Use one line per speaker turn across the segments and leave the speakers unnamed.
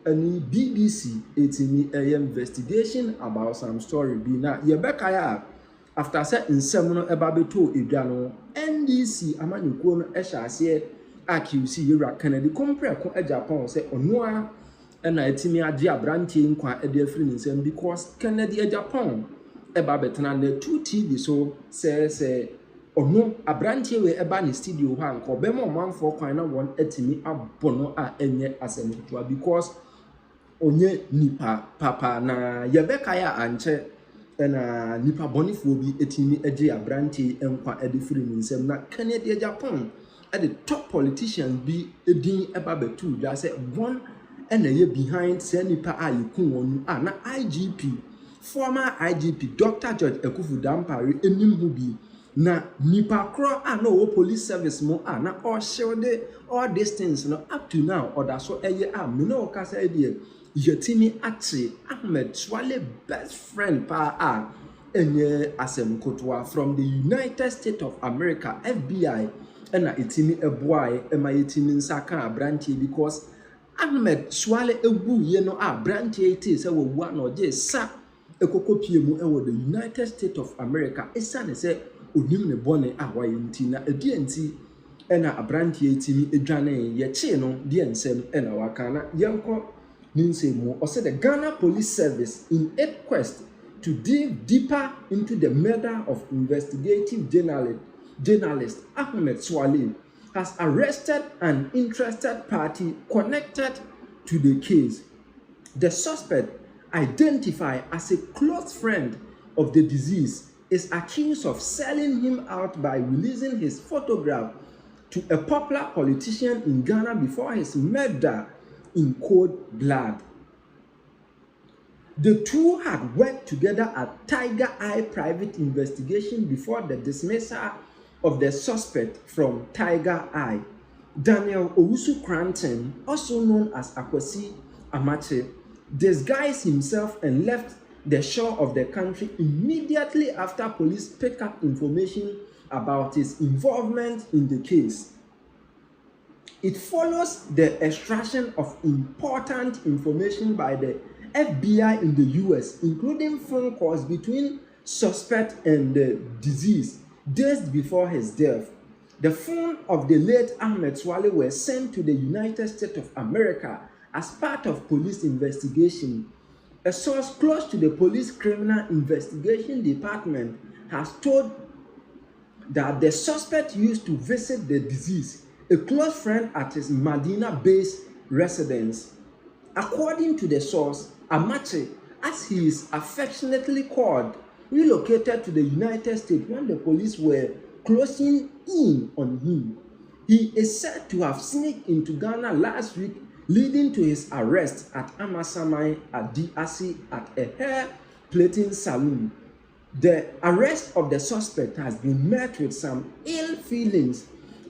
any BBC etimi investigation about some story bi na yebeka ya after say nsem no eba beto edwa no NDC amanyuko no ehya ase accuse Yura Kennedy compare ko agyapong say ono a na etimi agye abrante nkwa e de afiri nsem because Kennedy agyapong eba betena na 2 TV so say ono abrante we eba ni studio ha nko be mo manfo kwan na won etimi abono a enye asemtuwa because onye nipa papa na yebeka ya anche na nipa bonifo bi etimi agye abrante nkwa e de firi nsem na Kennedy agyapong the top politicians be edin eba betu da say one and a behind senipa a yikun wonu na IGP former IGP Dr. George Ekufu Dampare enim hu bi na nipa kro na o police service mo na all shield all these things no up to now or so eye me no kasa ide yetimi ate Ahmed suale best friend pa enye asem kotwa from the United States of America FBI na etimi eboae ema yetimi nsaka abrante because Ahmed suale ebu ye no abrante ite se wo na oje sa ekokopie mu ewo the United States of America esa ne se onim ne bone awaye nti na edienti na abrante etimi edwane ye che no de ensem na waka na yenko ninsemu o say the Ghana Police Service in its quest to dig deeper into the murder of investigative journalist Ahmed Suale has arrested an interested party connected to the case. The suspect, identified as a close friend of the deceased, is accused of selling him out by releasing his photograph to a popular politician in Ghana before his murder in cold blood. The two had worked together at Tiger Eye Private Investigation before the dismissal of the suspect from Tiger Eye. Daniel Owusu Cranton, also known as Akwasi Amache, disguised himself and left the shore of the country immediately after police picked up information about his involvement in the case. It follows the extraction of important information by the FBI in the US, including phone calls between suspect and the deceased days before his death. The phone of the late Ahmed Suale were sent to the United States of America as part of police investigation. A source close to the police criminal investigation department has told that the suspect used to visit the deceased, a close friend, at his Medina-based residence. According to the source, Amache, as he is affectionately called, relocated to the United States when the police were closing in on him. He is said to have sneaked into Ghana last week, leading to his arrest at Amasamai at DRC at a hair plaiting salon. The arrest of the suspect has been met with some ill feelings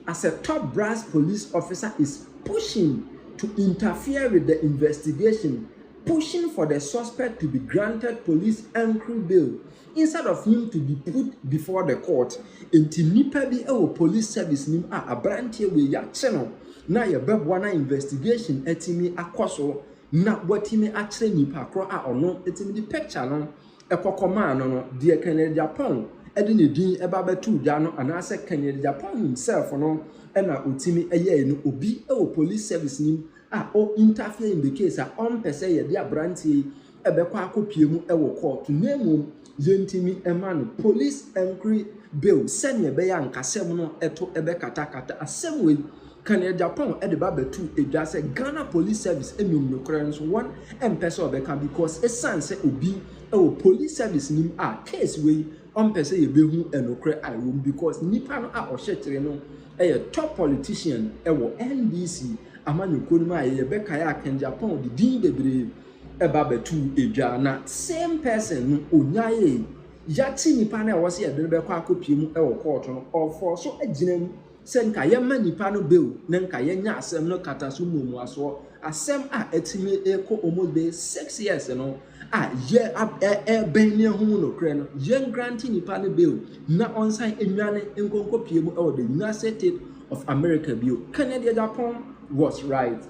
as a top brass police officer is pushing to interfere with the investigation, pushing for the suspect to be granted police entry bail instead of him to be put before the court. Enti nipa bi ewo police service nim abrante we ya cheno na ye bebwa na investigation etimi akoso na watimi akire nipa kro ono etimi di picture no ekokoma no de Kennedy Agyapong ede ne din eba betu da no anase Kennedy Agyapong himself no na otimi eye no obi ewo police service nim o interfere in the case on pese ye de abrante ebekwa akopie mu ewo court nemu yentimi emanu police entry bill sene be ya nkasem no eto ebe katakata asem we Kennedy Agyapong ede ba betu edwa se Ghana Police Service enum no kran so one empese obeka because essence obi ewo police service nim case we on pese ye behu enokre room because nipa no ohyetere no top politician ewo NDC amanyuko no ye beka ya Kennedy Agyapong the din bebre eba betu edwa na same person no onyaye yati nipa na wo se ye de bekọ akopie mu ewo court no ofo so aginem se nka ye ma nipa no bill na nka ye nya asem no kataso mumu aso asem etimi eko almost be 6 years no ye ben ne hu no kre no ye granting nipa no bill na onsan enwane nkonkopie mu ewo the United States of America bill. Kennedy Agyapong was right.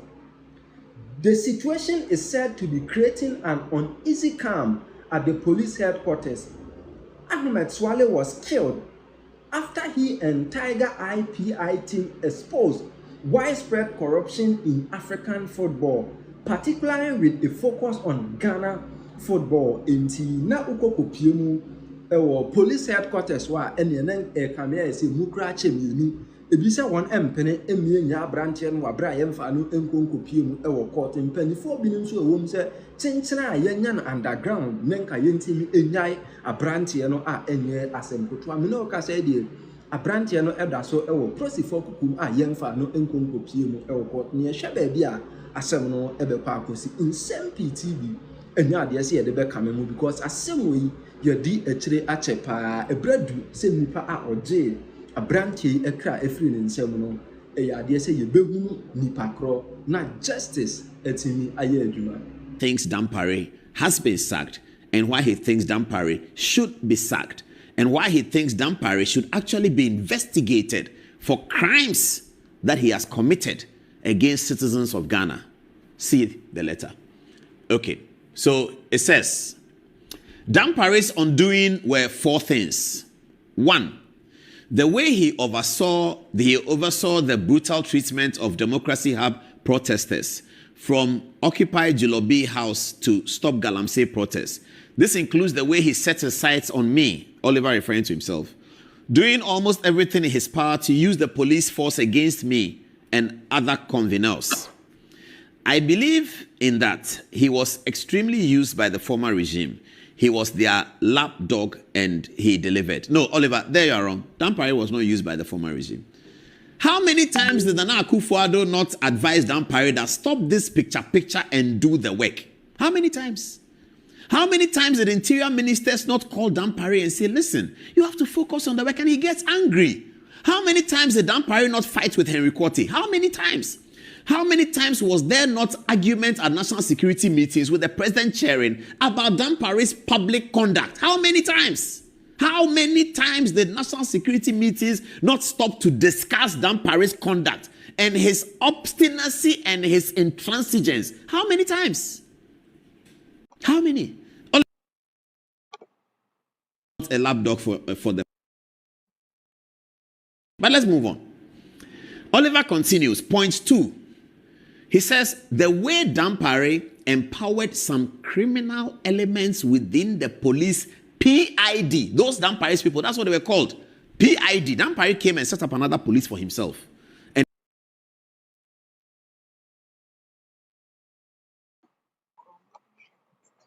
The situation is said to be creating an uneasy calm at the police headquarters. Ahmed Suale was killed after he and Tiger IPI team exposed widespread corruption in African football, particularly with a focus on Ghana football. Inti na ukokopiemu police headquarters wa ene kamea ese mukra chemienu ebisa won empene emie nya abrantie no wabra yemfa no enkonkopiemu court mpanifo binim so ewom se chenchena yenya no underground nenka yentimi enyai abrantie no a enye asemkoto amene okasa die abrantie no eda so prosifo kukum a yemfa no enkonkopiemu court ne hwe ba bia asem no ebekwa akosi nsem PTV enya ade se yede beka memu because asem we yedi echire achepa ebradu se nipa a oje abrantie ekra efiri ne nsem no ade se yebehunu nipa kro na justice etimi aye adwuma.
Thinks Dampare has been sacked and why he thinks Dampare should be sacked and why he thinks Dampare should actually be investigated for crimes that he has committed against citizens of Ghana. See the letter. Okay, so it says, Dampare's undoing were 4 things. 1, the way he oversaw the brutal treatment of Democracy Hub protesters from Occupy Julobi House to Stop Galamsey protests. This includes the way he set his sights on me, Oliver referring to himself, doing almost everything in his power to use the police force against me and other conveners. I believe in that. He was extremely used by the former regime. He was their lapdog and he delivered. No, Oliver, there you are wrong. Dampare was not used by the former regime. How many times did Nana Akufo-Addo not advise Dampare that stop this picture and do the work? How many times? How many times did interior ministers not call Dampare and say, listen, you have to focus on the work, and he gets angry? How many times did Dampare not fight with Henry Quartey? How many times? How many times was there not argument at national security meetings with the president chairing about Dampare's public conduct? How many times? How many times did national security meetings not stop to discuss Dampare's conduct and his obstinacy and his intransigence? How many times? How many? A lapdog for the. But let's move on. Oliver continues. Point 2. He says the way Dampare empowered some criminal elements within the police PID. Those Dampare's people, that's what they were called. PID. Dampare came and set up another police for himself. And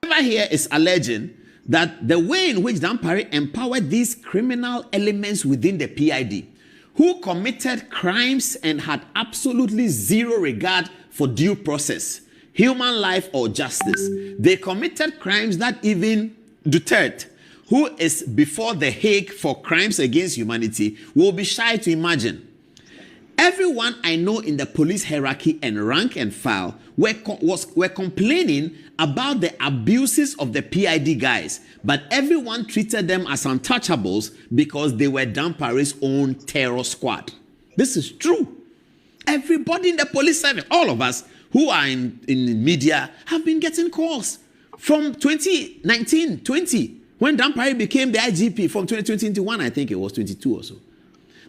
Oliver here is alleging that the way in which Dampare empowered these criminal elements within the PID, who committed crimes and had absolutely zero regard for due process, human life, or justice. They committed crimes that even Duterte, who is before the Hague for crimes against humanity, will be shy to imagine. Everyone I know in the police hierarchy and rank and file were complaining about the abuses of the PID guys, but everyone treated them as untouchables because they were Dampare's own terror squad. This is true. Everybody in the police service, all of us who are in media, have been getting calls from 2019-20, when Dampare became the IGP, from 2021, I think it was 22 or so.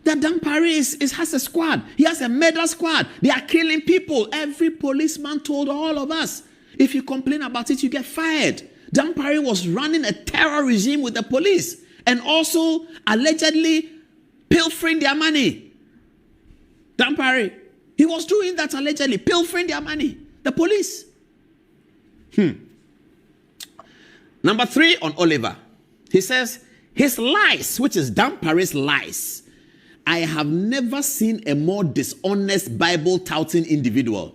That Dampare has a squad. He has a murder squad. They are killing people. Every policeman told all of us, if you complain about it, you get fired. Dampare was running a terror regime with the police and also allegedly pilfering their money. Dampare, he was doing that allegedly, pilfering their money. The police. Number 3 on Oliver. He says, his lies, which is Dampare's lies. I have never seen a more dishonest Bible-touting individual.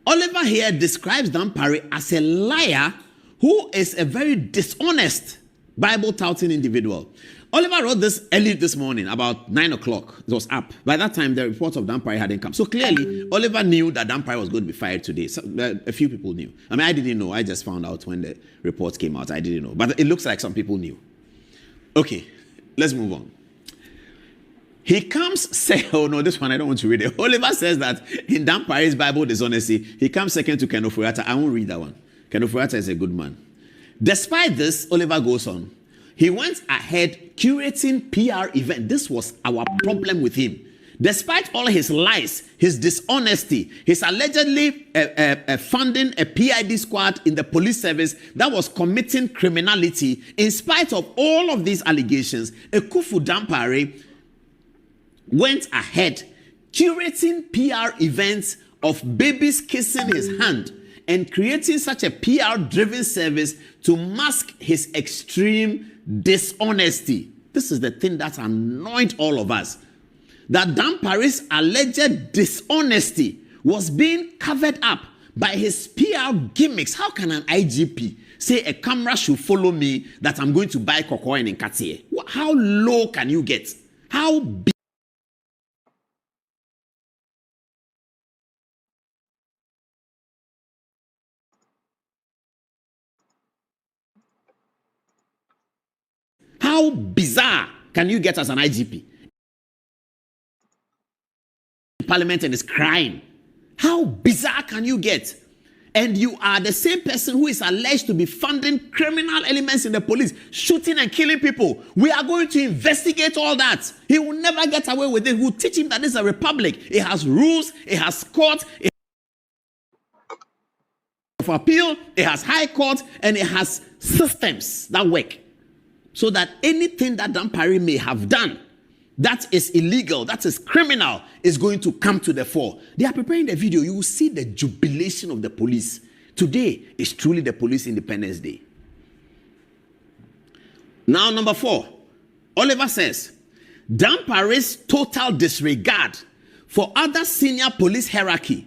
Oliver here describes Dampare as a liar who is a very dishonest Bible-touting individual. Oliver wrote this early this morning, about 9 o'clock. It was up. By that time, the report of Dampare hadn't come. So clearly, Oliver knew that Dampare was going to be fired today. So, a few people knew. I mean, I didn't know. I just found out when the report came out. I didn't know. But it looks like some people knew. Okay, let's move on. He comes, say, oh no, this one I don't want to read it. Oliver says that in Dampare's Bible dishonesty, he comes second to Ken Ofori-Atta. I won't read that one. Ken Ofori-Atta is a good man. Despite this, Oliver goes on. He went ahead curating PR event. This was our problem with him. Despite all his lies, his dishonesty, his allegedly funding a PID squad in the police service that was committing criminality, in spite of all of these allegations, Ekufu Dampare went ahead curating PR events of babies kissing his hand and creating such a PR-driven service to mask his extreme dishonesty. This is the thing that annoyed all of us. That Dampare's alleged dishonesty was being covered up by his PR gimmicks. How can an IGP say a camera should follow me that I'm going to buy cocoa in Katie? How low can you get? How big? How bizarre can you get as an IGP? Parliament and is crying. How bizarre can you get? And you are the same person who is alleged to be funding criminal elements in the police, shooting and killing people. We are going to investigate all that. He will never get away with it. We'll teach him that this is a republic. It has rules, it has court, it has appeal, it has high court, and it has systems that work. So that anything that Dampare may have done that is illegal, that is criminal, is going to come to the fore. They are preparing the video. You will see the jubilation of the police. Today is truly the Police Independence Day. Now, number 4. Oliver says, Dampare's total disregard for other senior police hierarchy.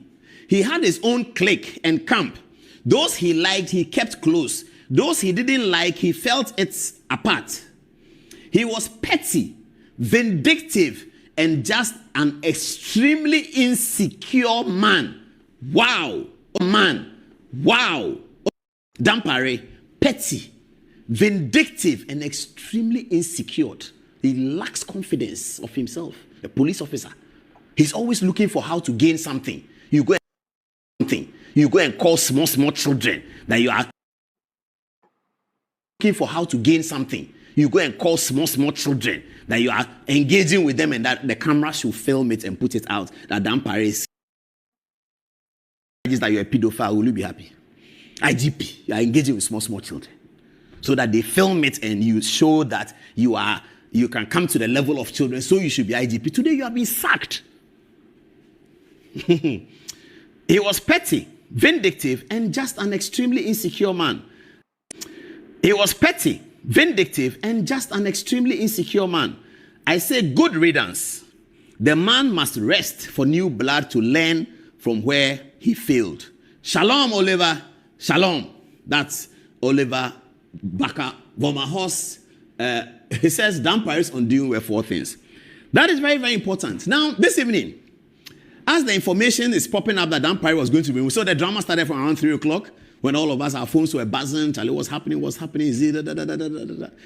He had his own clique and camp. Those he liked, he kept close. Those he didn't like, he felt it apart. He was petty, vindictive, and just an extremely insecure man. Wow. Man. Wow. Dampare, petty, vindictive, and extremely insecure. He lacks confidence of himself. A police officer. He's always looking for how to gain something. You go and call small children that you are looking for how to gain something. You go and call small children that you are engaging with them, and that the camera should film it and put it out. That Dampare is that you're a pedophile. Will you be happy? IGP, you are engaging with small children, so that they film it and you show that you can come to the level of children. So you should be IGP. Today you have been sacked. He was petty, vindictive, and just an extremely insecure man. He was petty, vindictive, and just an extremely insecure man. I say good riddance. The man must rest for new blood to learn from where he failed. Shalom, Oliver. Shalom. That's Oliver Baka Vomahos. He says Dampare's undoing were 4 things. That is very, very important. Now, this evening, as the information is popping up that Dampare was going to be, so the drama started from around 3 o'clock. When all of us, our phones were buzzing, tell what's happening,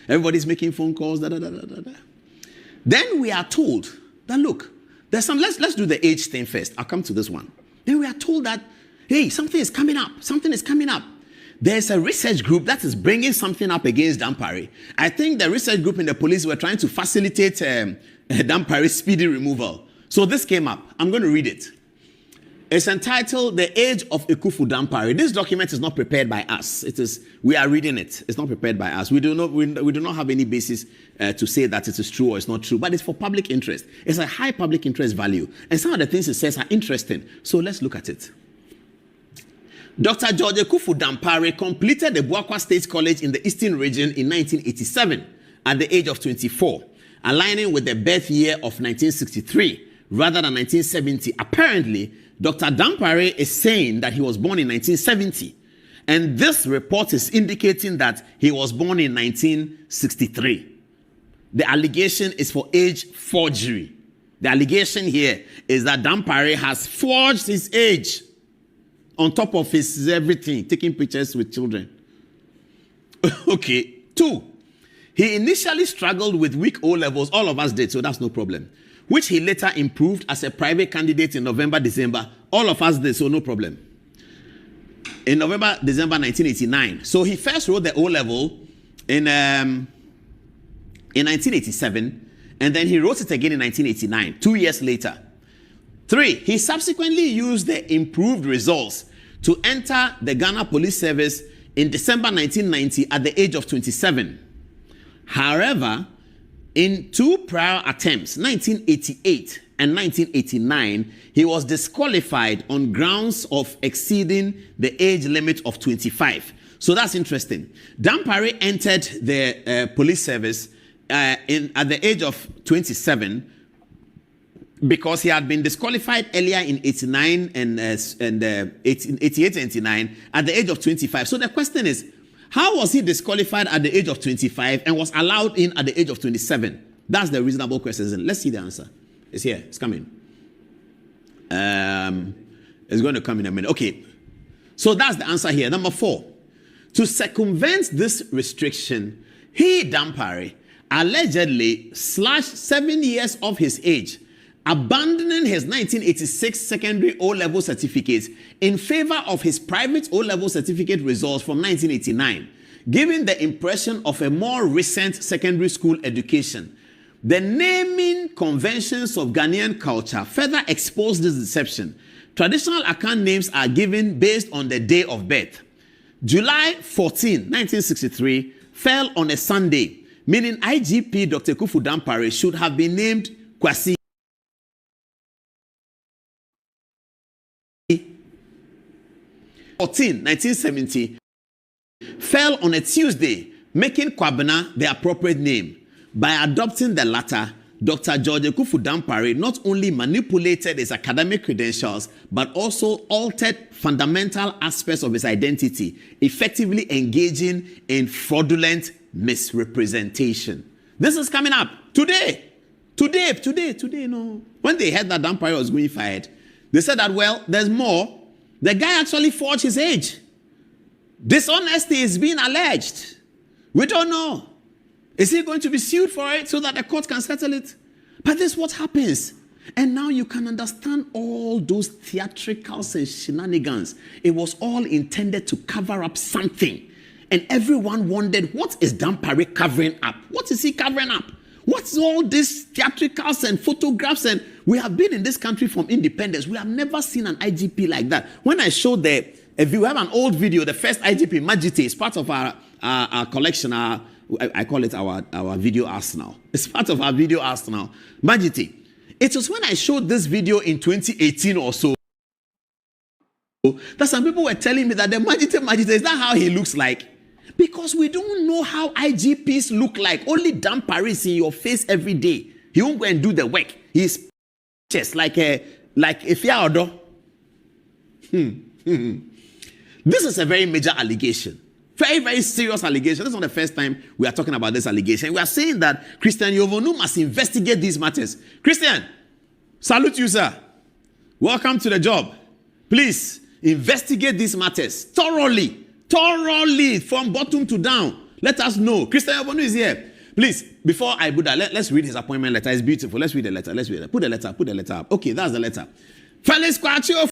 everybody's making phone calls, Then we are told that, look, there's some, let's do the age thing first. I'll come to this one. Then we are told that, hey, something is coming up. There's a research group that is bringing something up against Dampare. I think the research group in the police were trying to facilitate Dampare's speedy removal. So this came up. I'm going to read it. It's entitled The Age of Ekufu Dampare. This document is not prepared by us. We are reading it. It's not prepared by us. We do not have any basis to say that it is true or it's not true, but it's for public interest. It's a high public interest value. And some of the things it says are interesting. So let's look at it. Dr. George Ekufu Dampare completed the Buakwa State College in the Eastern Region in 1987 at the age of 24, aligning with the birth year of 1963 rather than 1970. Apparently, Dr. Dampare is saying that he was born in 1970, and this report is indicating that he was born in 1963. The allegation is for age forgery. The allegation here is that Dampare has forged his age on top of his everything, taking pictures with children. Okay. 2, he initially struggled with weak O levels. All of us did, so that's no problem. which he later improved as a private candidate in November, December. All of us did, so no problem. In November, December 1989. So he first wrote the O-level in 1987, and then he wrote it again in 1989, 2 years later. 3, he subsequently used the improved results to enter the Ghana Police Service in December 1990 at the age of 27. However, in 2 prior attempts, 1988 and 1989, he was disqualified on grounds of exceeding the age limit of 25. So that's interesting. Dampare entered the police service at the age of 27 because he had been disqualified earlier in 89 and 88 and 89 at the age of 25. So the question is, how was he disqualified at the age of 25 and was allowed in at the age of 27? That's the reasonable question. Let's see the answer. It's here. It's coming. It's going to come in a minute. Okay. So that's the answer here. Number 4. To circumvent this restriction, he, Dampare, allegedly slashed 7 years of his age, abandoning his 1986 secondary O-level certificate in favor of his private O-level certificate results from 1989, giving the impression of a more recent secondary school education. The naming conventions of Ghanaian culture further expose this deception. Traditional account names are given based on the day of birth. July 14, 1963 fell on a Sunday, meaning IGP Dr. Kufu Dampare should have been named Kwasi. 1970 fell on a Tuesday, making Kwabena the appropriate name. By adopting the latter, Dr. George Kufu Dampare not only manipulated his academic credentials, but also altered fundamental aspects of his identity, effectively engaging in fraudulent misrepresentation. This is coming up today. No. When they heard that Dampare was going fired, they said that, well, there's more. The guy actually forged his age. Dishonesty is being alleged. We don't know. Is he going to be sued for it so that the court can settle it? But this is what happens. And now you can understand all those theatricals and shenanigans. It was all intended to cover up something. And everyone wondered, what is Dampare covering up? What is he covering up? What's all these theatricals and photographs? And we have been in this country from independence. We have never seen an IGP like that. When I showed if you have an old video, the first IGP, Majite, is part of our collection. I call it our video arsenal. It's part of our video arsenal. Majite. It was when I showed this video in 2018 or so that some people were telling me that the Majite, is that how he looks like? Because we don't know how IGPs look like. Only Dampare is in your face every day. He won't go and do the work. He's just like a fiado. This is a very major allegation. Very, very serious allegation. This is not the first time we are talking about this allegation. We are saying that Christian Yovonu must investigate these matters. Christian, salute you, sir. Welcome to the job. Please investigate these matters thoroughly, from bottom to down. Let us know. Christian Yovonu is here. Please, before I put that, let's read his appointment letter. It's beautiful. Let's read the letter. Put the letter up. Okay, that's the letter. Felix Kwachio